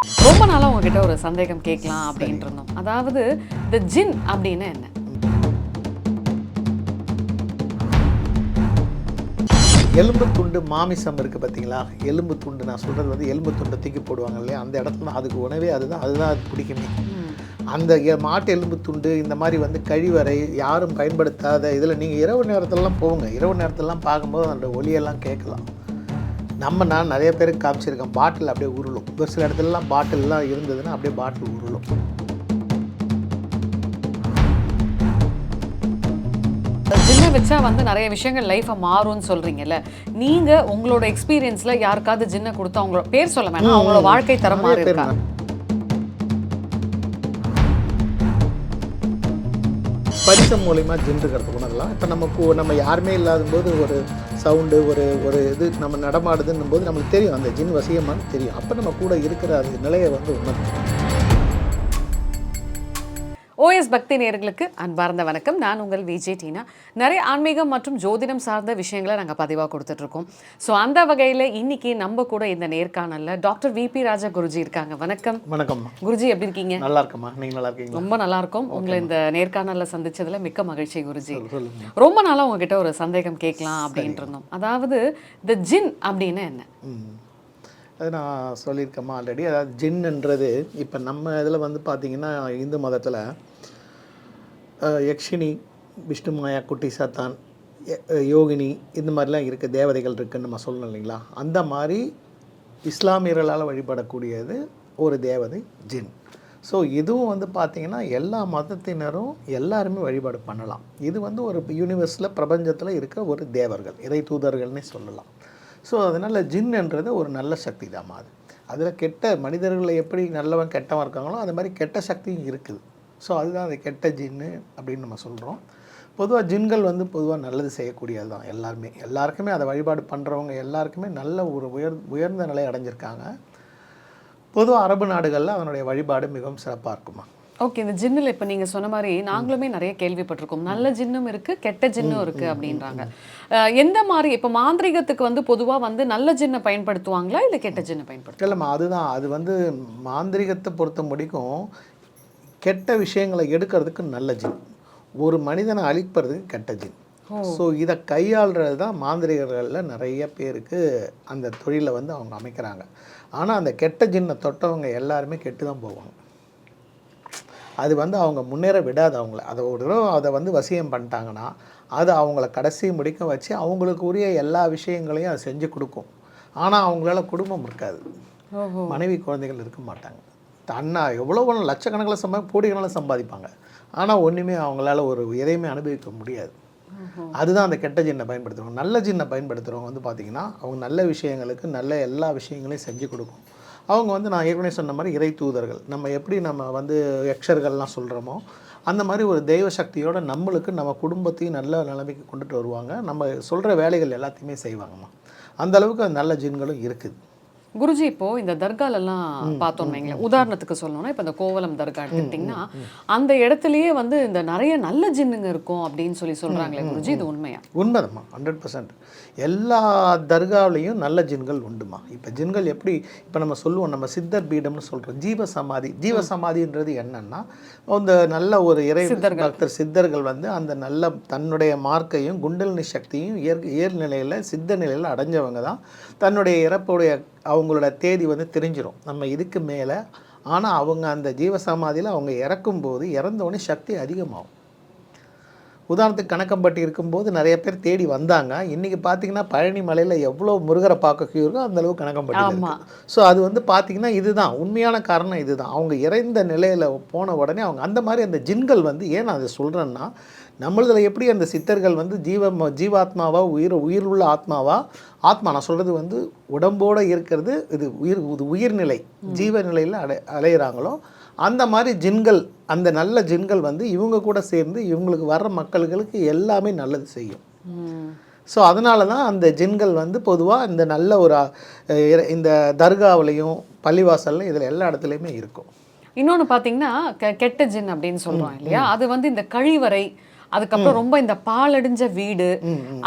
ரொம்ப நாளா உங்ககிட்ட ஒரு சந்தேகம் கேட்கலாம் அப்படின்ட்டு இருந்தோம். அதாவது இந்த ஜின் அப்படின்னு என்ன? எலும்பு துண்டு மாமிசம் இருக்குது பார்த்தீங்களா? எலும்பு துண்டு நான் சொல்கிறது வந்து எலும்பு துண்டை தூக்கி போடுவாங்க இல்லையா? அந்த இடத்துல அதுக்கு உணவே அதுதான் அது பிடிக்குமே. அந்த மாட்டு எலும்பு துண்டு இந்த மாதிரி வந்து கழிவறை யாரும் பயன்படுத்தாத இதில் நீங்கள் இரவு நேரத்திலலாம் போங்க. இரவு நேரத்திலலாம் பார்க்கும்போது அந்த ஒலியெல்லாம் கேட்கலாம். நான் நிறைய பேருக்கு காமிச்சிருக்கேன். பாட்டில் அப்படியே உருளும். ஒரு சில இடத்துலலாம் பாட்டில்லாம் இருந்ததுன்னா அப்படியே பாட்டில் உருளும். ஜின்னை வச்சா வந்து நிறைய விஷயங்கள் லைஃபை மாறும்னு சொல்றீங்கல்ல. நீங்க உங்களோட எக்ஸ்பீரியன்ஸ்ல யாருக்காவது ஜின்னை கொடுத்து அவங்களோட பேர் சொல்ல வேணாம், அவங்களோட வாழ்க்கை தரம் மாறி இருக்கா? பரிசம் மூலிமா ஜின்னுங்கிறது உணரலாம். இப்போ நம்ம யாருமே இல்லாத போது ஒரு சவுண்டு ஒரு இது நம்ம நடமாடுதுன்னும் போது நம்மளுக்கு தெரியும் அந்த ஜின் வசியமானு தெரியும். அப்போ நம்ம கூட இருக்கிற அந்த நிலையை வந்து உணர்த்தும். ஓஎஸ் பக்தி நேயர்களுக்கு அன்பார்ந்த வணக்கம். நான் உங்கள் விஜே டீனா. நிறைய ஆன்மீகம் மற்றும் ஜோதிடம் சார்ந்த விஷயங்களை நாங்கள் பதிவாக கொடுத்துட்ருக்கோம். ஸோ அந்த வகையில் இன்னைக்கு நம்ம கூட இந்த நேர்காணலில் டாக்டர் விபி ராஜா குருஜி இருக்காங்க. வணக்கம். வணக்கம் குருஜி, எப்படி இருக்கீங்க? நல்லா இருக்கம்மா, நீங்கள் நல்லா இருக்கீங்க? ரொம்ப நல்லா இருக்கும். உங்களை இந்த நேர்காணலில் சந்திச்சதுல மிக்க மகிழ்ச்சி குருஜி. ரொம்ப நாளாக உங்ககிட்ட ஒரு சந்தேகம் கேட்கலாம் அப்படின்ட்டு இருந்தோம். அதாவது இந்த ஜின் அப்படின்னு என்ன? அது நான் சொல்லியிருக்கேம்மா ஆல்ரெடி. அதாவது ஜின்ன்றது இப்போ நம்ம இதில் வந்து பார்த்திங்கன்னா இந்து மதத்தில் யக்ஷினி, விஷ்ணு மாயா, குட்டி சாத்தான், யோகினி இந்த மாதிரிலாம் இருக்குது, தேவதைகள் இருக்குதுன்னு நம்ம சொல்லணும் இல்லைங்களா? அந்த மாதிரி இஸ்லாமியர்களால் வழிபடக்கூடியது ஒரு தேவதை ஜின். ஸோ இதுவும் வந்து பார்த்திங்கன்னா எல்லா மதத்தினரும் எல்லாருமே வழிபாடு பண்ணலாம். இது வந்து ஒரு யூனிவர்ஸில் பிரபஞ்சத்தில் இருக்கிற ஒரு தேவர்கள், இறை தூதர்கள்னே சொல்லலாம். ஸோ அதனால் ஜின்ன்றது ஒரு நல்ல சக்தி தான். அதில் கெட்ட மனிதர்களை எப்படி நல்லவன் கெட்டவன் இருக்காங்களோ அது மாதிரி கெட்ட சக்தியும் இருக்குது. ஸோ அதுதான் அது கெட்ட ஜின்னு அப்படின்னு நம்ம சொல்கிறோம். பொதுவாக ஜின்கள் வந்து பொதுவாக நல்லது செய்யக்கூடியது தான். எல்லாருக்குமே அதை வழிபாடு பண்ணுறவங்க எல்லாருக்குமே நல்ல ஒரு உயர்ந்த நிலை அடைஞ்சிருக்காங்க. பொதுவாக அரபு நாடுகளில் அதனுடைய வழிபாடு மிகவும் சிறப்பாக இருக்குமா. ஓகே, இந்த ஜின்னில் இப்போ நீங்கள் சொன்ன மாதிரி நாங்களுமே நிறைய கேள்விப்பட்டிருக்கோம். நல்ல ஜின்னும் இருக்குது, கெட்ட ஜின்னும் இருக்குது அப்படின்றாங்க. எந்த மாதிரி இப்போ மாந்திரிகத்துக்கு வந்து பொதுவாக வந்து நல்ல ஜின்னை பயன்படுத்துவாங்களா இல்லை கெட்ட ஜின்னை பயன்படுத்துவாங்க? இல்லைம்மா, அதுதான் அது வந்து மாந்திரிகத்தை பொறுத்த முடிக்கும் கெட்ட விஷயங்களை எடுக்கிறதுக்கு நல்ல ஜின், ஒரு மனிதனை அழிப்பறதுக்கு கெட்ட ஜின். ஸோ இதை கையாளுறது தான் மாந்திரிகர்களில் நிறைய பேருக்கு அந்த தொழிலை வந்து அவங்க அமைக்கிறாங்க. ஆனால் அந்த கெட்ட ஜின்னை தொட்டவங்க எல்லாருமே கெட்டு தான் போவாங்க. அது வந்து அவங்க முன்னேற விடாது. அவங்கள அதை வந்து வசியம் பண்ணிட்டாங்கன்னா அது அவங்கள கடைசி முடிக்க வச்சு அவங்களுக்கு உரிய எல்லா விஷயங்களையும் அது செஞ்சு கொடுக்கும். ஆனால் அவங்களால குடும்பம் இருக்காது, மனைவி குழந்தைகள் இருக்க மாட்டாங்க. அண்ணா எவ்வளோ லட்சக்கணக்கில் கோடிக்கணக்கில் சம்பாதிப்பாங்க. ஆனால் ஒன்றுமே அவங்களால ஒரு எதையுமே அனுபவிக்க முடியாது. அதுதான் அந்த கெட்ட ஜின்னை பயன்படுத்துகிறவங்க. நல்ல ஜின்னை பயன்படுத்துகிறவங்க வந்து பார்த்திங்கன்னா அவங்க நல்ல விஷயங்களுக்கு நல்ல எல்லா விஷயங்களையும் செஞ்சு கொடுக்கும். அவங்க வந்து நான் ஏற்கனவே சொன்ன மாதிரி இறை தூதர்கள். நம்ம எப்படி நம்ம வந்து யக்ஷர்கள்லாம் சொல்கிறோமோ அந்த மாதிரி ஒரு தெய்வ சக்தியோடு நம்மளுக்கு நம்ம குடும்பத்தையும் நல்ல நிலைமைக்கு கொண்டுட்டு வருவாங்க. நம்ம சொல்கிற வேலைகள் எல்லாத்தையுமே செய்வாங்கம்மா. அந்தளவுக்கு நல்ல ஜின்களும் இருக்குது. குருஜி, இப்போ இந்த தர்காலெல்லாம் பார்த்தோம் வைங்களேன், உதாரணத்துக்கு சொல்லணும்னா இப்போ இந்த கோவலம் தர்கா எடுத்துக்கிட்டிங்கன்னா அந்த இடத்துலையே வந்து இந்த நிறைய நல்ல ஜின்னுங்க இருக்கும் அப்படின்னு சொல்கிறாங்களே குருஜி, இது உண்மையா? உண்மைதம்மா, 100%. எல்லா தர்காவிலையும் நல்ல ஜின்கள் உண்டுமா. இப்போ ஜின்கள் எப்படி இப்போ நம்ம சொல்லுவோம், நம்ம சித்தர் பீடம்னு சொல்கிறோம். ஜீவசமாதின்றது என்னன்னா அந்த நல்ல ஒரு இறை பக்தர் சித்தர்கள் வந்து அந்த நல்ல தன்னுடைய மார்க்கையும் குண்டலினி சக்தியும் இயல்நிலையில் சித்த நிலையில் அடைஞ்சவங்க தான் தன்னுடைய இறப்புடைய அவங்களோட தேதி வந்து தெரிஞ்சிடும் நம்ம இதுக்கு மேலே. ஆனால் அவங்க அந்த ஜீவசமாதியில் அவங்க இறக்கும்போது இறந்தோடனே சக்தி அதிகமாகும். உதாரணத்துக்கு கணக்கம்பட்டி இருக்கும்போது நிறைய பேர் தேடி வந்தாங்க. இன்றைக்கி பார்த்திங்கன்னா பழனி மலையில் எவ்வளோ முருகரை பார்க்க கியூ இருக்கோ அந்தளவுக்கு கணக்கம்பட்டி இருக்குது. ஸோ அது வந்து பார்த்திங்கன்னா இதுதான் உண்மையான காரணம். இதுதான் அவங்க இறைந்த நிலையில் போன உடனே அவங்க அந்த மாதிரி அந்த ஜின்கள் வந்து ஏன் நான் அதை சொல்கிறேன்னா, நம்மளதில் எப்படி அந்த சித்தர்கள் வந்து ஜீவாத்மாவா உயிருள்ள ஆத்மா நான் சொல்கிறது வந்து உடம்போடு இருக்கிறது, இது உயிர்நிலை ஜீவநிலையில் அலையிறாங்களோ அந்த மாதிரி ஜின்கள், அந்த நல்ல ஜின்கள் வந்து இவங்க கூட சேர்ந்து இவங்களுக்கு வர்ற மக்களுக்கு எல்லாமே நல்லது செய்யும். ஸோ அதனால தான் அந்த ஜின்கள் வந்து பொதுவாக இந்த நல்ல ஒரு இந்த தர்காவிலையும் பள்ளிவாசல்லையும் இதில் எல்லா இடத்துலையுமே இருக்கும். இன்னொன்று பார்த்தீங்கன்னா கெட்ட ஜின் அப்படின்னு சொல்கிறோம் இல்லையா, அது வந்து இந்த கழிவறை, அதுக்கப்புறம் ரொம்ப இந்த பாலடைஞ்ச வீடு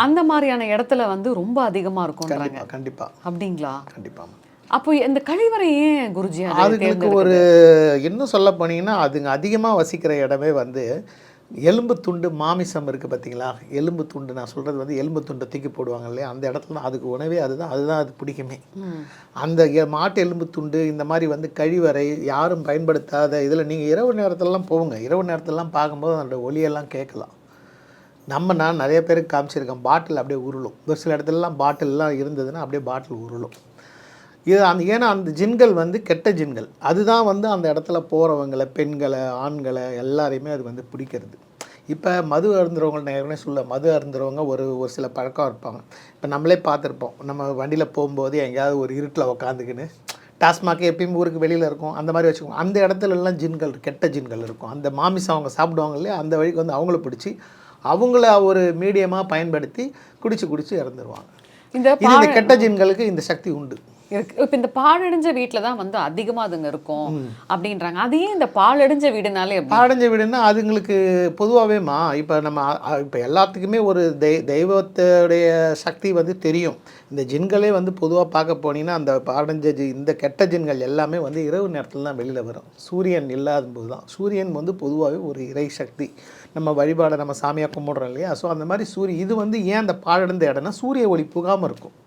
அந்த மாதிரியான இடத்துல வந்து ரொம்ப அதிகமாக இருக்கும். கண்டிப்பாக. அப்படிங்களா? கண்டிப்பாக. அப்போ இந்த கழிவறை ஏன் குருஜி அதை அதுங்களுக்கு ஒரு இன்னும் சொல்ல போனீங்கன்னா அதுங்க அதிகமாக வசிக்கிற இடமே வந்து எலும்பு துண்டு மாமிசம் இருக்குது பார்த்தீங்களா, எலும்பு துண்டு நான் சொல்கிறது வந்து எலும்பு துண்டை தூக்கி போடுவாங்க இல்லையா, அந்த இடத்துல தான் அதுக்கு உணவே அதுதான் அது பிடிக்குமே. அந்த மாட்டு எலும்பு துண்டு இந்த மாதிரி வந்து கழிவறை யாரும் பயன்படுத்தாத இதில் நீங்கள் இரவு நேரத்திலலாம் போங்க, இரவு நேரத்திலலாம் பார்க்கும்போது அதோட ஒலியெல்லாம் கேட்கலாம். நான் நிறைய பேருக்கு காமிச்சிருக்கேன், பாட்டில் அப்படியே உருளும். ஒரு சில இடத்துலலாம் பாட்டில்லாம் இருந்ததுன்னா அப்படியே பாட்டில் உருளும். இது ஏன்னா அந்த ஜின்கள் வந்து கெட்ட ஜின்கள், அதுதான் வந்து அந்த இடத்துல போகிறவங்களை, பெண்களை, ஆண்களை எல்லாரையுமே அது வந்து பிடிக்கிறது. இப்போ மது அருந்துறவங்க, நான் ஏற்கனவே சொல்ல, மது அருந்துறவங்க ஒரு சில பழக்கம் இருப்பாங்க. இப்போ நம்மளே பார்த்துருப்போம், நம்ம வண்டியில் போகும்போது எங்கேயாவது ஒரு இருட்டில் உக்காந்துக்கின்னு, டாஸ்மாக் எப்பயும் ஊருக்கு வெளியில் இருக்கும், அந்த மாதிரி வச்சுக்கோங்க. அந்த இடத்துலலாம் ஜின்கள், கெட்ட ஜின்கள் இருக்கும். அந்த மாமிசம் அவங்க சாப்பிடுவாங்க இல்லையா, அந்த வழிக்கு வந்து அவங்கள பிடிச்சி அவங்கள ஒரு மீடியமாக பயன்படுத்தி குடிச்சு இறந்துருவாங்க. இந்த கெட்ட ஜின்களுக்கு இந்த சக்தி உண்டு இருக்கு. இப்போ இந்த பாழடைஞ்ச வீட்டில் தான் வந்து அதிகமாக அதுங்க இருக்கும் அப்படின்றாங்க. அதையே இந்த பாழடைஞ்ச வீடுனாலே பாழடைஞ்ச வீடுன்னா அதுங்களுக்கு பொதுவாகவேம்மா இப்போ எல்லாத்துக்குமே ஒரு தெய்வத்துடைய சக்தி வந்து தெரியும். இந்த ஜின்களே வந்து பொதுவாக பார்க்க போனீங்கன்னா அந்த பாழடைஞ்ச இந்த கெட்ட ஜின்கள் எல்லாமே வந்து இரவு நேரத்தில் தான் வெளியில் வரும். சூரியன் இல்லாத போது தான். சூரியன் வந்து பொதுவாகவே ஒரு இறை சக்தி, நம்ம வழிபாடை நம்ம சாமியாக கும்பிட்றோம் இல்லையா. ஸோ அந்த மாதிரி இது வந்து ஏன் அந்த பாழடைந்த இடம்னா சூரிய ஒளி புகாமல் இருக்கும்.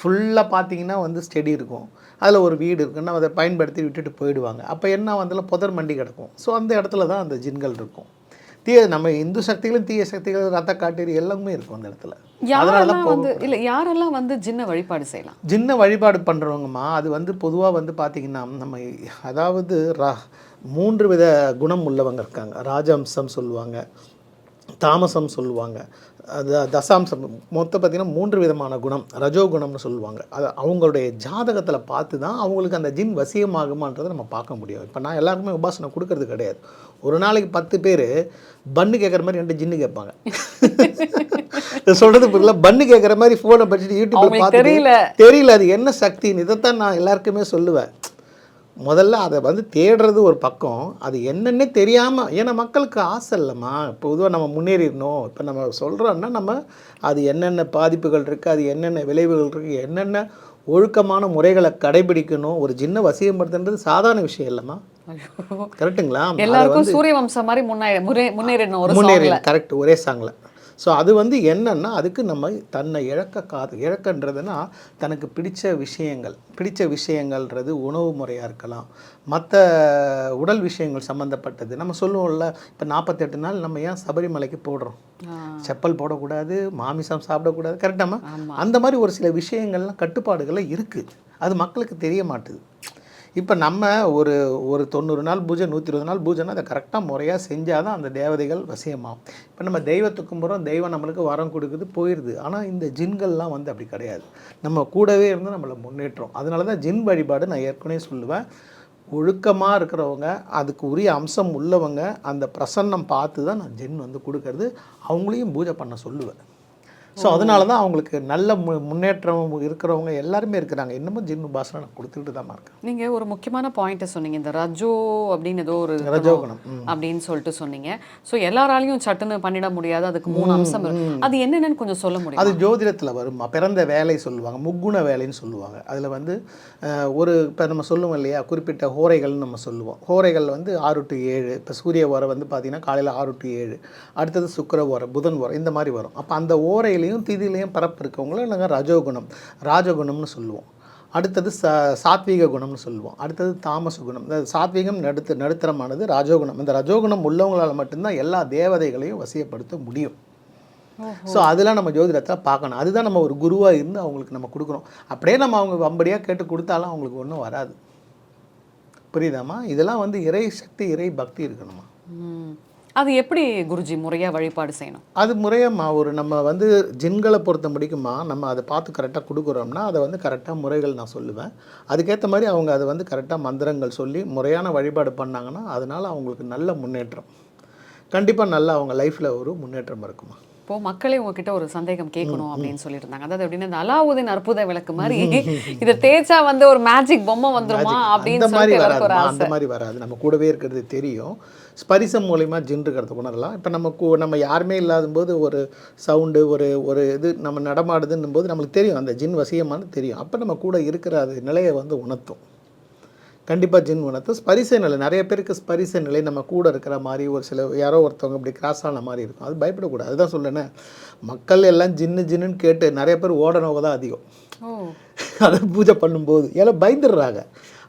ஃபுல்லாக பார்த்தீங்கன்னா வந்து ஸ்டெடி இருக்கும், அதில் ஒரு வீடு இருக்குன்னா அதை பயன்படுத்தி விட்டுட்டு போயிடுவாங்க. அப்போ என்ன அதில் புதர் மண்டி கிடக்கும். ஸோ அந்த இடத்துல தான் அந்த ஜின்கள் இருக்கும். நம்ம இந்து சக்திகளும் தீய சக்திகள், ரத்த காட்டேரி எல்லாமே இருக்கும் அந்த இடத்துல. யாரெல்லாம் வந்து ஜின்ன வழிபாடு செய்யலாம்? ஜின்ன வழிபாடு பண்ணுறவங்கம்மா அது வந்து பொதுவாக வந்து பார்த்திங்கன்னா அதாவது 3 வித குணம் உள்ளவங்க இருக்காங்க. ராஜம்சம் சொல்லுவாங்க, தாமசம் சொல்லுவாங்க, அது தசாம்சம். மொத்தம் பார்த்திங்கன்னா 3 விதமான குணம், ரஜோகுணம்னு சொல்லுவாங்க. அது அவங்களுடைய ஜாதகத்தில் பார்த்து தான் அவங்களுக்கு அந்த ஜின் வசியமாகுமான்றதை நம்ம பார்க்க முடியும். இப்போ நான் எல்லாருக்குமே உபாசனை கொடுக்கறது கிடையாது. ஒரு நாளைக்கு 10 பேர் பன்னு கேட்குற மாதிரி 2 ஜின்னு கேட்பாங்க. சொல்கிறது புரியல, பன்னு கேட்குற மாதிரி ஃபோனை படிச்சுட்டு யூடியூப்பில் பார்த்து தெரியல அது என்ன சக்தின்னு. இதைத்தான் நான் எல்லாருக்குமே சொல்லுவேன். முதல்ல அதை வந்து தேடுறது ஒரு பக்கம், அது என்னென்னே தெரியாமல், ஏன்னா மக்களுக்கு ஆசை இல்லைம்மா. பொதுவாக நம்ம முன்னேறிடணும். இப்போ நம்ம சொல்கிறோன்னா நம்ம அது என்னென்ன பாதிப்புகள் இருக்குது, அது என்னென்ன விளைவுகள் இருக்குது, என்னென்ன ஒழுக்கமான முறைகளை கடைபிடிக்கணும். ஒரு ஜின்ன வசியப்படுத்துன்றது சாதாரண விஷயம் இல்லைம்மா. கரெக்டுங்களா? எல்லாருக்கும் சூரிய வம்சம் மாதிரி முன்னேறிடணும். கரெக்ட், ஒரே சாங்கில். ஸோ அது வந்து என்னென்னா அதுக்கு நம்ம தன்னை இழக்கன்றதுன்னா தனக்கு பிடிச்ச விஷயங்கள்ன்றது உணவு முறையாக இருக்கலாம், மற்ற உடல் விஷயங்கள் சம்மந்தப்பட்டது. நம்ம சொல்லுவோம்ல, இப்போ 48 நாள் நம்ம ஏன் சபரிமலைக்கு போடுறோம், செப்பல் போடக்கூடாது, மாமிசம் சாப்பிடக்கூடாது, கரெக்டாமா? அந்த மாதிரி ஒரு சில விஷயங்கள்லாம் கட்டுப்பாடுகள்லாம் இருக்குது, அது மக்களுக்கு தெரிய மாட்டுது. இப்போ நம்ம ஒரு 90 நாள் பூஜை, 120 நாள் பூஜைன்னா அதை கரெக்டாக முறையாக செஞ்சால் தான் அந்த தேவதைகள் வசியமாகும். இப்போ நம்ம தெய்வத்தை கும்பிட்றோம், தெய்வம் நம்மளுக்கு வரம் கொடுக்குது, போயிடுது. ஆனால் இந்த ஜின்கள்லாம் வந்து அப்படி கிடையாது, நம்ம கூடவே இருந்து நம்மளை முன்னேற்றோம். அதனால தான் ஜின் வழிபாடு நான் ஏற்கனவே சொல்லுவேன், ஒழுக்கமாக இருக்கிறவங்க, அதுக்கு உரிய அம்சம் உள்ளவங்க, அந்த பிரசன்னம் பார்த்து தான் நான் ஜின் வந்து கொடுக்கறது, அவங்களையும் பூஜை பண்ண சொல்லுவேன். ஸோ அதனால தான் அவங்களுக்கு நல்ல முன்னேற்றம் இருக்கிறவங்க எல்லாருமே இருக்கிறாங்க. இன்னமும் ஜின் உபாசனை நான் கொடுத்துக்கிட்டு தான் இருக்கேன். நீங்கள் ஒரு முக்கியமான பாயிண்ட்டை சொன்னீங்க, இந்த ரஜோ அப்படின்னு ஏதோ ஒரு ரஜோகுணம் அப்படின்னு சொல்லிட்டு சொன்னீங்க. ஸோ எல்லாராலையும் சட்டுன்னு பண்ணிட முடியாது, அதுக்கு 3 அம்சம் இருக்கு. அது என்னென்னு கொஞ்சம் சொல்ல முடியும்? அது ஜோதிடத்தில் வருமா, பிறந்த வேலை சொல்லுவாங்க, முக்குண வேலைன்னு சொல்லுவாங்க. அதில் வந்து இப்போ நம்ம சொல்லுவோம் இல்லையா, குறிப்பிட்ட ஹோரைகள்னு நம்ம சொல்லுவோம். ஹோரைகள் வந்து 6 to 7. இப்போ சூரிய ஓரை வந்து பார்த்திங்கன்னா காலையில் 6 to 7, அடுத்தது சுக்கிர ஓரை, புதன் ஓரை, இந்த மாதிரி வரும். அப்போ அந்த ஓரையிலையும் திதிலையும் பரப்பு இருக்கவங்கள நாங்கள் ராஜகுணம்னு சொல்லுவோம். அடுத்தது சாத்வீக குணம்னு சொல்லுவோம். அடுத்தது தாமச குணம். இந்த சாத்வீகம் நடுத்தரமானது ராஜோகுணம். இந்த ரஜோகுணம் உள்ளவங்களால் மட்டும்தான் எல்லா தேவதைகளையும் வசியப்படுத்த முடியும். ஸோ அதெல்லாம் நம்ம ஜோதிடத்தில் பார்க்கணும். அதுதான் நம்ம ஒரு குருவாக இருந்து அவங்களுக்கு நம்ம கொடுக்குறோம். அப்படியே நம்ம அவங்க வம்படியாக கேட்டு கொடுத்தாலும் அவங்களுக்கு ஒன்றும் வராது. புரியுதாம்மா? இதெல்லாம் வந்து இறை சக்தி, இறை பக்தி இருக்கணுமா. அது எப்படி குருஜி முறையாக வழிபாடு செய்யணும்? அது முறையாக நம்ம வந்து ஜின்களை பொறுத்த முடிக்குமா, நம்ம அதை பார்த்து கரெக்டாக கொடுக்குறோம்னா அதை வந்து கரெக்டாக முறைகள் நான் சொல்லுவேன். அதுக்கேற்ற மாதிரி அவங்க அதை வந்து கரெக்டாக மந்திரங்கள் சொல்லி முறையான வழிபாடு பண்ணாங்கன்னா அதனால் அவங்களுக்கு நல்ல முன்னேற்றம், கண்டிப்பாக நல்லா அவங்க லைஃப்பில் ஒரு முன்னேற்றம் இருக்குமா. இப்போ மக்களே உங்ககிட்ட ஒரு சந்தேகம் கேட்கணும் அப்படின்னு சொல்லியிருந்தாங்க. அதாவது எப்படின்னா இந்த அலாவுதீன் அற்புத விளக்கு மாதிரி இதை தேய்ச்சா வந்து ஒரு மேஜிக் பொம்மை வந்துருமா அப்படின்னு அந்த மாதிரி சொல்லிட்டு எல்லாருக்கும் ஒரு வராது, அந்த ஆசை. மாதிரி வராது. நம்ம கூடவே இருக்கிறது தெரியும். ஸ்பரிசம் மூலயமா ஜின் இருக்கிறத உணரலாம். இப்போ நம்ம யாருமே இல்லாத போது ஒரு சவுண்டு ஒரு இது நம்ம நடமாடுதுன்னும் போது நம்மளுக்கு தெரியும் அந்த ஜின் வசியமானு தெரியும். அப்போ நம்ம கூட இருக்கிற அது நிலையை வந்து உணர்த்தும். கண்டிப்பாக ஜின் உணர்த்தும். ஸ்பரிச நிலை நிறைய பேருக்கு ஸ்பரிச நிலை நம்ம கூட இருக்கிற மாதிரி ஒரு சில யாரோ ஒருத்தவங்க இப்படி கிராஸ் ஆன மாதிரி இருக்கும். அது பயப்படக்கூடாது. அதுதான் சொல்லேனே, மக்கள் எல்லாம் ஜின்னு கேட்டு நிறைய பேர் ஓடனவங்க தான் அதிகம். அதை பூஜை பண்ணும்போது ஏன்னா பயந்துடுறாங்க.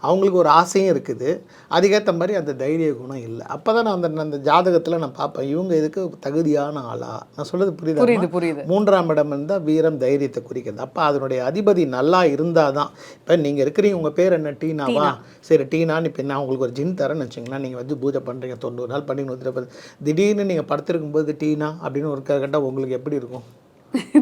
அவங்களுக்கு ஒரு ஆசையும் இருக்குது, அதுக்கேற்ற மாதிரி அந்த தைரிய குணம் இல்லை. அப்போ தான் நான் அந்த ஜாதகத்தில் நான் பார்ப்பேன், இவங்க இதுக்கு தகுதியான ஆளா. நான் சொல்கிறது புரியுது. 3ஆம் இடம் இருந்தால் வீரம் தைரியத்தை குறிக்கிறது. அப்போ அதனுடைய அதிபதி நல்லா இருந்தால் தான். இப்போ நீங்கள் இருக்கிறீங்க, உங்கள் பேர் என்ன, டீனாவா? சரி டீனான்னு இப்போ நான் உங்களுக்கு ஒரு ஜின் தரேன்னு வச்சுங்களேன். நீங்கள் வந்து பூஜை பண்ணுறீங்க, 90 நாள் பண்ணி 130, திடீர்னு நீங்கள் படுத்திருக்கும்போது டீனா அப்படின்னு ஒரு கேட்டால் உங்களுக்கு எப்படி இருக்கும்?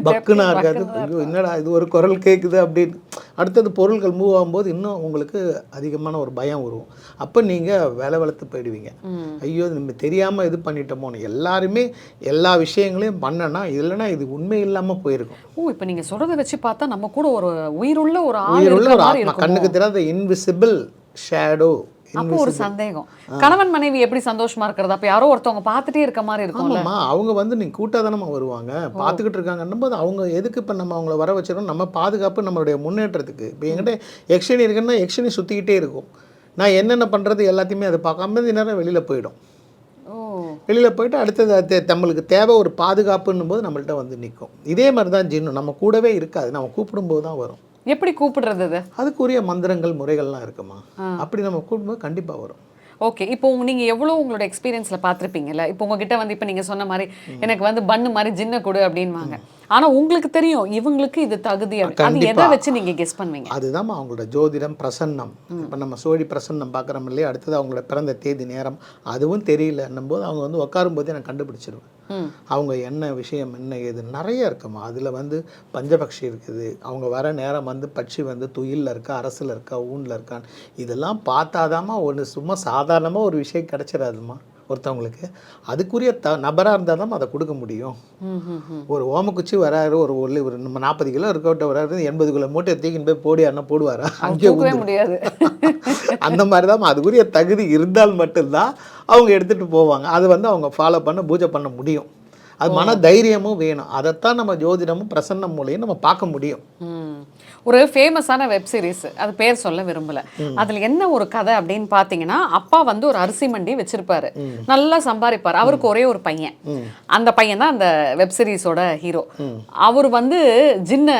பக்குனா இருக்காது. ஐயோ என்னடா இது ஒரு குரல் கேட்குது அப்படின்னு. அடுத்தது பொருள்கள் மூவ் ஆகும்போது இன்னும் உங்களுக்கு அதிகமான ஒரு பயம் வரும். அப்போ நீங்கள் வேலை வளர்த்து போயிடுவீங்க. ஐயோ நம்ம தெரியாமல் இது பண்ணிட்டோமோன்னு. எல்லாருமே எல்லா விஷயங்களையும் பண்ணனா இல்லைன்னா இது உண்மை இல்லாமல் போயிருக்கும். இப்போ நீங்கள் சொல்கிறத வச்சு பார்த்தா நம்ம கூட ஒரு உயிருள்ள ஒரு ஆத்மா, கண்ணுக்கு தெரியாத இன்விசிபிள் ஷேடோ. அப்போ ஒரு சந்தேகம், கணவன் மனைவி எப்படி சந்தோஷமா இருக்கிறதா? அப்போ யாரோ ஒருத்தவங்க பார்த்துட்டே இருக்க மாதிரி இருக்கும். ஆமாம்மா, அவங்க வந்து நீங்கள் கூட்டாதானமாக வருவாங்க, பார்த்துக்கிட்டு இருக்காங்கன்னும் போது அவங்க எதுக்கு இப்போ நம்ம அவங்கள வர வச்சிடணும்? நம்ம பாதுகாப்பு நம்மளுடைய முன்னேற்றத்துக்கு. இப்போ என்கிட்ட எக்ஷனி இருக்குன்னா எக்ஷனி சுற்றிக்கிட்டே இருக்கும். நான் என்னென்ன பண்ணுறது எல்லாத்தையுமே அதை பார்க்காம நேரம் வெளியில் போயிடும். வெளியில் போயிட்டு அடுத்தது நம்மளுக்கு தேவை ஒரு பாதுகாப்புன்னும் போது நம்மள்ட்ட வந்து நிற்கும். இதே மாதிரி தான் ஜின்னும் நம்ம கூடவே இருக்காது, நம்ம கூப்பிடும்போது தான் வரும். எப்படி கூப்பிடுறது அது? அதுக்குரிய மந்திரங்கள் முறைகள்லாம் இருக்குமா, அப்படி நம்ம கூப்பிடும்போது கண்டிப்பாக வரும். ஓகே, இப்போ நீங்கள் எவ்வளோ உங்களோட எக்ஸ்பீரியன்ஸில் பார்த்துருப்பீங்கல்ல. இப்போ உங்ககிட்ட வந்து இப்போ நீங்கள் சொன்ன மாதிரி எனக்கு வந்து பண்ணு மாதிரி ஜின்ன கொடு அப்படின்வாங்க. ஆனால் உங்களுக்கு தெரியும் இவங்களுக்கு இது தகுதி, அது எதை வச்சு நீங்கள் கெஸ் பண்ணுவீங்க? அதுதான் அவங்களோட ஜோதிடம் பிரசன்னம். இப்போ நம்ம சோழி பிரசன்னம் பார்க்குறோம் இல்லையா, அடுத்தது அவங்களோட பிறந்த தேதி நேரம் அதுவும் தெரியலன்னும் போது அவங்க வந்து உட்காரும் போதே நான் கண்டுபிடிச்சிருவேன் அவங்க என்ன விஷயம் என்ன ஏது நிறைய இருக்குமா. அதில் வந்து பஞ்சபக்ஷி இருக்குது, அவங்க வர நேரம் வந்து பட்சி வந்து துயிலில் இருக்கா, அரசில் இருக்கா, ஊனில் இருக்கான்னு இதெல்லாம் பார்த்தாதாம்மா ஒன்று சும்மா சாதாரணமாக ஒரு விஷயம் கிடச்சிடாதுமா ஒருத்தவங்களுக்கு. அதுக்குரிய நபராக இருந்தால் தான் அதை கொடுக்க முடியும். ஒரு ஓமக்குச்சி வராரு, ஒரு நம்ம 40 கிலோ இருக்கட்ட வராரு, 80 கிலோ மூட்டை தூக்கின்னு போய் போடியாருன்னா போடுவாரா? அங்கே முடியாது. அந்த மாதிரி தான் அதுக்குரிய தகுதி இருந்தால் மட்டும்தான் அவங்க எடுத்துகிட்டு போவாங்க. அது வந்து அவங்க ஃபாலோ பண்ண பூஜை பண்ண முடியும். அது மன தைரியமும் வேணும். அதைத்தான் நம்ம ஜோதிடமும் பிரசன்னம் மூலையும் நம்ம பார்க்க முடியும். ஒரு ஃபேமஸான வெப் சீரிஸ், அது பேர் சொல்ல விரும்பல. அதுல என்ன ஒரு கதை அப்படின்னு பாத்தீங்கன்னா, அப்பா வந்து ஒரு அரிசி மண்டி வச்சிருப்பாரு, நல்லா சம்பாதிப்பாரு. அவருக்கு ஒரே ஒரு பையன். அந்த பையன் தான் அந்த வெப் சீரிஸோட ஹீரோ. அவர் வந்து ஜின்ன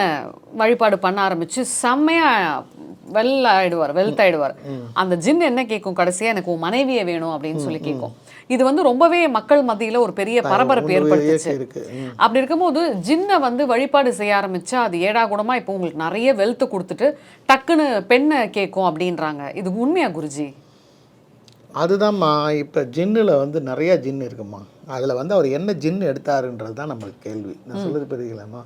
வழிபாடு பண்ண ஆரம்பிச்சு செம்மையா வெல்த் ஆயிடுவார். அந்த ஜின் என்ன கேட்கும் கடைசியா, எனக்கு உன் மனைவியை வேணும் அப்படின்னு சொல்லி கேட்கும். இது வந்து ரொம்பவே மக்கள் மத்தியில ஒரு பெரிய பரபரப்பு ஏற்படுத்துச்சு. அப்படி இருக்கும்போது ஜின்னை வந்து வழிபாடு செய்ய ஆரம்பிச்சா அது ஏடாகுடமா இப்போ உங்களுக்கு நிறைய வெல்த் கொடுத்துட்டு டக்குன்னு பெண்ணை கேட்கும் அப்படின்றாங்க. இது உண்மையா குருஜி? அதுதான்மா, இப்போ ஜின்னில் வந்து நிறையா ஜின் இருக்குமா. அதில் வந்து அவர் என்ன ஜின் எடுத்தாருன்றது தான் நம்மளுக்கு கேள்வி. நான் சொல்கிறது பெரியலாமா,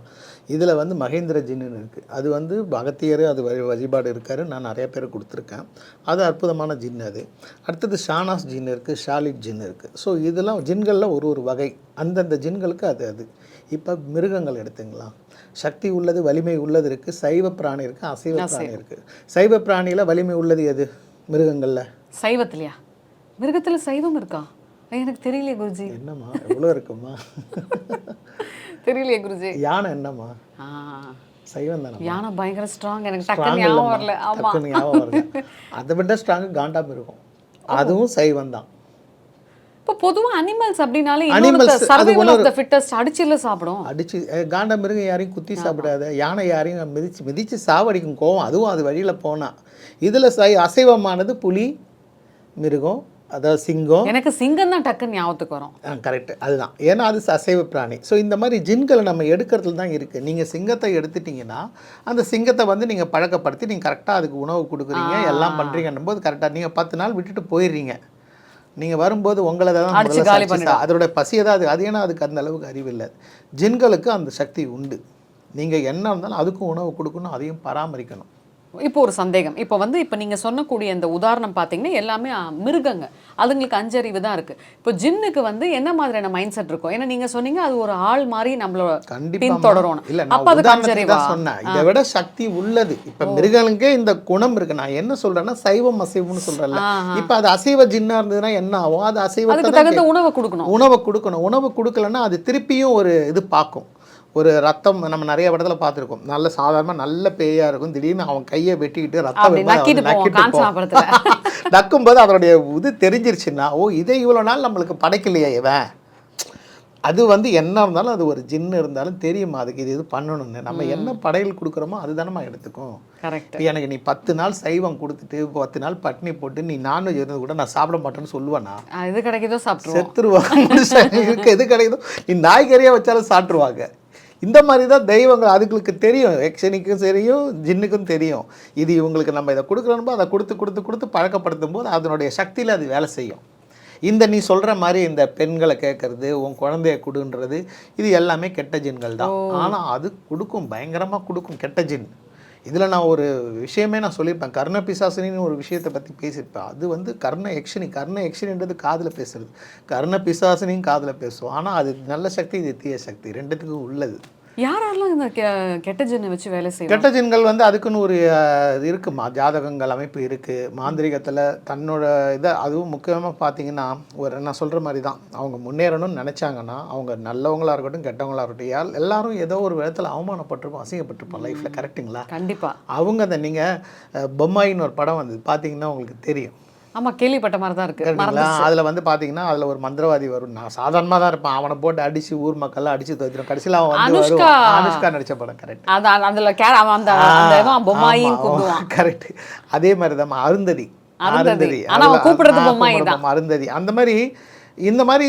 இதில் வந்து மகேந்திர ஜின்னு இருக்குது. அது வந்து அகத்தியர் அது வழிபாடு இருக்கார், நான் நிறைய பேர் கொடுத்துருக்கேன். அது அற்புதமான ஜின். அது அடுத்தது ஷானாஸ் ஜின் இருக்குது, ஷாலிட் ஜின் இருக்குது. ஸோ இதெல்லாம் ஜின்களில் ஒரு வகை, அந்தந்த ஜின்களுக்கு அது. இப்போ மிருகங்கள் எடுத்துங்களா, சக்தி உள்ளது வலிமை உள்ளது இருக்குது. சைவ பிராணி இருக்குது, அசைவ பிராணி இருக்குது. சைவ பிராணியில் வலிமை உள்ளது எது மிருகங்களில்? சைவத்திலையா? மிருகத்தில் சைவம் இருக்கா? எனக்கு தெரியலையே குருஜி. என்னம்மா எவ்வளோ இருக்குமா? தெரியலையே குருஜி. யானை என்னம்மா? சைவம் தானே. யானை பயங்கர ஸ்ட்ராங், எனக்கு டக்குன்னு ஞாபகம் வரல. ஆமா, ஞாபகம் வரல. அதை விட ஸ்ட்ராங் காண்டாம இருக்கும், அதுவும் சைவம் தான். இப்போ பொதுவாக அனிமல்ஸ் அப்படின்னாலே சர்வைவல் ஆஃப் தி ஃபிட்டஸ்ட், அடிச்சில சாப்பிடும். அடிச்சு காண்ட மிருகம் யாரையும் குத்தி சாப்பிடாத, யானை யாரையும் மிதிச்சு சாவடிக்கும் கோவம், அதுவும் அது வழியில் போனால். இதில் அசைவமானது புலி, மிருகம், அதாவது சிங்கம். எனக்கு சிங்கம் தான் டக்குன்னு ஞாபகத்துக்கு வரும். கரெக்டு, அதுதான். ஏன்னா அது அசைவ பிராணி. ஸோ இந்த மாதிரி ஜின்களை நம்ம எடுக்கிறதுல தான் இருக்குது. நீங்கள் சிங்கத்தை எடுத்துட்டிங்கன்னா அந்த சிங்கத்தை வந்து நீங்கள் பழக்கப்படுத்தி நீங்கள் கரெக்டாக அதுக்கு உணவு கொடுக்குறீங்க, எல்லாம் பண்ணுறீங்கன்னும் போது கரெக்டாக நீங்கள் 10 நாள் விட்டுட்டு போயிடுறீங்க. நீங்கள் வரும்போது உங்களை தான் அதோட பசியை தான் அது ஏன்னா அதுக்கு அந்த அளவுக்கு அறிவு இல்லை. ஜின்களுக்கு அந்த சக்தி உண்டு. நீங்கள் என்ன இருந்தாலும் அதுக்கும் உணவு கொடுக்கணும், அதையும் பராமரிக்கணும். இப்போ ஒரு சந்தேகம். இப்போ வந்து இப்போ நீங்க சொன்னக்கூடிய இந்த உதாரணம் பார்த்தீங்கன்னா, எல்லாமே மிருகங்க. அதுங்களுக்கு அஞ்சறிவு தான் இருக்கு. இப்போ ஜின்னுக்கு வந்து என்ன மாதிரியான மைண்ட் செட் இருக்கும்? ஏன்னா நீங்க சொன்னீங்க அது ஒரு ஆள் மாரி நம்மள கண்டிப்பா பின்தொடரும்னு. இல்ல, நான் அப்ப அதுக்கு உதாரணத்துக்கு அஞ்சறிவா? தான் சொன்னேன். இதை விட சக்தி உள்ளது. இப்ப மிருகங்களுக்கே இந்த குணம் இருக்கு. நான் என்ன சொல்றேன்னா சைவம் அசைவம்னு சொல்றேன்ல. ஆஹா. இப்ப அது அசைவ ஜின்னா இருந்ததுன்னா என்ன ஆகும்? அது அசைவத்தை அதுக்கு தான் தகுந்த உணவை குடுக்கணும். உணவை கொடுக்கணும். உணவு கொடுக்கலன்னா அது திருப்பியும் ஒரு இது பார்க்கும். ஒரு ரத்தம் நம்ம நிறைய இடத்துல பார்த்துருக்கோம். நல்ல சாதாரணமாக நல்ல பேயா இருக்கும். திடீர்னு அவன் கையை வெட்டிக்கிட்டு ரத்தம் அப்படி நக்கிட்டு போவோம் காஞ்சாபுரத்துல. நக்கும்போது அதனுடைய இது தெரிஞ்சிருச்சுன்னா, ஓ இதை இவ்வளோ நாள் நம்மளுக்கு படைக்கலையே இவன். அது வந்து என்ன இருந்தாலும் அது ஒரு ஜின்னு இருந்தாலும் தெரியுமா அதுக்கு இது பண்ணணும்னு. நம்ம என்ன படையல் கொடுக்குறோமோ அதுதானமா எடுத்துக்கும். கரெக்ட். எனக்கு நீ 10 நாள் சைவம் கொடுத்துட்டு 10 நாள் பட்னி போட்டு நீ நான்வெஜ் இருந்தது கூட நான் சாப்பிட மாட்டேன்னு சொல்லுவேன்னா எது கிடைக்குதோ சாப்பிட்டுருவோம். செத்துருவாங்க. இருக்கு எது கிடைக்குதோ நீ நாய்கறியாக வச்சாலும் சாப்பிட்ருவாங்க. இந்த மாதிரி தான் தெய்வங்கள் அதுங்களுக்கு தெரியும். எக்ஷனிக்கும் தெரியும், ஜின்னுக்கும் தெரியும். இது இவங்களுக்கு நம்ம இதை கொடுக்குறோம்போ அதை கொடுத்து கொடுத்து கொடுத்து பழக்கப்படுத்தும் போது அதனுடைய சக்தியில் அது வேலை செய்யும். இந்த நீ சொல்கிற மாதிரி இந்த பெண்களை கேட்கறது, உன் குழந்தைய கொடுன்றது, இது எல்லாமே கெட்ட ஜின்கள் தான். ஆனால் அது கொடுக்கும், பயங்கரமாக கொடுக்கும் கெட்ட ஜின். இதில் நான் ஒரு விஷயமே நான் சொல்லியிருப்பேன். கர்ண பிசாசினின்னு ஒரு விஷயத்தை பற்றி பேசியிருப்பேன். அது வந்து கர்ண யக்ஷினின்றது காதில் பேசுறது. கர்ண பிசாசினியும் காதில் பேசும். ஆனால் அது நல்ல சக்தி, இது தீய சக்தி, ரெண்டுத்துக்கும் உள்ளது. யாரெல்லாம் இந்த கெட்ட ஜின்னை வச்சு வேலை செய்வாங்க? கெட்ட ஜின்கள் வந்து அதுக்குன்னு ஒரு இது இருக்குமா, ஜாதகங்கள் அமைப்பு இருக்குது. மாந்திரிகத்தில் தன்னோட இதை அதுவும் முக்கியமாக பார்த்தீங்கன்னா நான் சொல்கிற மாதிரி தான். அவங்க முன்னேறணும்னு நினச்சாங்கன்னா அவங்க நல்லவங்களாக இருக்கட்டும் கெட்டவங்களாக இருக்கட்டும் எல்லாரும் ஏதோ ஒரு விதத்தில் அவமானப்பட்டிருப்போம், அசிங்கப்பட்டிருப்போம் லைஃப்பில். கரெக்டுங்களா? கண்டிப்பாக. அவங்க அந்த நீங்கள் பொம்மாயின்னு ஒரு படம் வந்தது பார்த்தீங்கன்னா உங்களுக்கு தெரியும். ஆமாம், கேள்விப்பட்ட மாதிரி தான் இருக்குது. அதில் வந்து பார்த்தீங்கன்னா அதில் ஒரு மந்திரவாதி வரும். நான் சாதாரணமாக தான் இருப்பேன். அவனை போட்டு அடித்து ஊர் மக்கள்லாம் அடித்து துவைக்கிறோம். கடைசியில் அவன் வந்து அனுஷ்கா நடித்த படம். கரெக்ட். அதில் பொம்மாயின் கூப்பிடுவான். கரெக்ட். அதே மாதிரி தான் அருந்ததி. அருந்ததி அந்த மாதிரி இந்த மாதிரி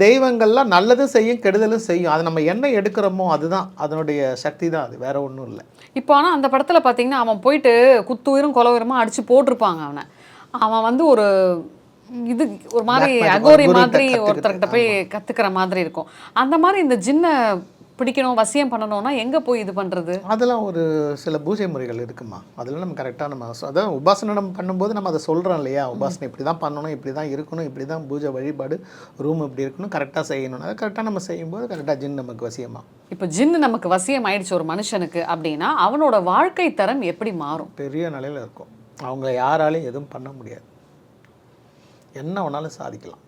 தெய்வங்கள்லாம் நல்லதும் செய்யும் கெடுதலும் செய்யும். அது நம்ம என்ன எடுக்கிறோமோ அதுதான் அதனுடைய சக்தி தான். அது வேற ஒன்றும் இல்லை. இப்போ ஆனால் அந்த படத்தில் பார்த்தீங்கன்னா அவன் போயிட்டு குத்துயிரும் கொலவீரமாக அடித்து போட்டிருப்பாங்க. அவன் வந்து ஒரு இது ஒரு மாதிரி அகோரி மாதிரி ஒருத்தர்கிட்ட போய் கற்றுக்கிற மாதிரி இருக்கும். அந்த மாதிரி இந்த ஜின்னை பிடிக்கணும், வசியம் பண்ணணும்னா எங்கே போய் இது பண்ணுறது? அதெல்லாம் ஒரு சில பூஜை முறைகள் இருக்குமா. அதெல்லாம் நம்ம கரெக்டாக நம்ம அதான் உபாசனை நம்ம பண்ணும்போது நம்ம அதை சொல்கிறோம் இல்லையா. உபாசனை இப்படி தான் பண்ணணும், இப்படி தான் இருக்கணும், இப்படி தான் பூஜை வழிபாடு, ரூம் இப்படி இருக்கணும், கரெக்டாக செய்யணும். அதை கரெக்டாக நம்ம செய்யும்போது கரெக்டாக ஜின் நமக்கு வசியமாக. இப்போ ஜின்னு நமக்கு வசியம் ஆயிடுச்சு ஒரு மனுஷனுக்கு அப்படின்னா அவனோட வாழ்க்கை தரம் எப்படி மாறும்? பெரிய நிலையில் இருக்கும். அவங்கள யாராலையும் எதுவும் பண்ண முடியாது. என்ன வேணாலும் சாதிக்கலாம்.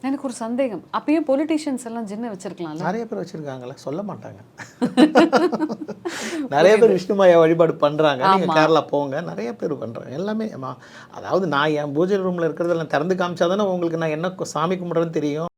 எனக்கு ஒரு சந்தேகம், அப்பயும் பொலிட்டீஷியன்ஸ் எல்லாம் ஜின்னை வச்சிருக்கலாம். நிறைய பேர் வச்சிருக்காங்களே, சொல்ல மாட்டாங்க. நிறைய பேர் விஷ்ணுமாயா வழிபாடு பண்ணுறாங்க. நீங்கள் கேரளா போங்க, நிறைய பேர் பண்ணுறாங்க. எல்லாமே அதாவது நான் என் பூஜை ரூமில் இருக்கிறதெல்லாம் திறந்து காமிச்சா தானே உங்களுக்கு நான் என்ன சாமி கும்பிட்றேன்னு தெரியும்.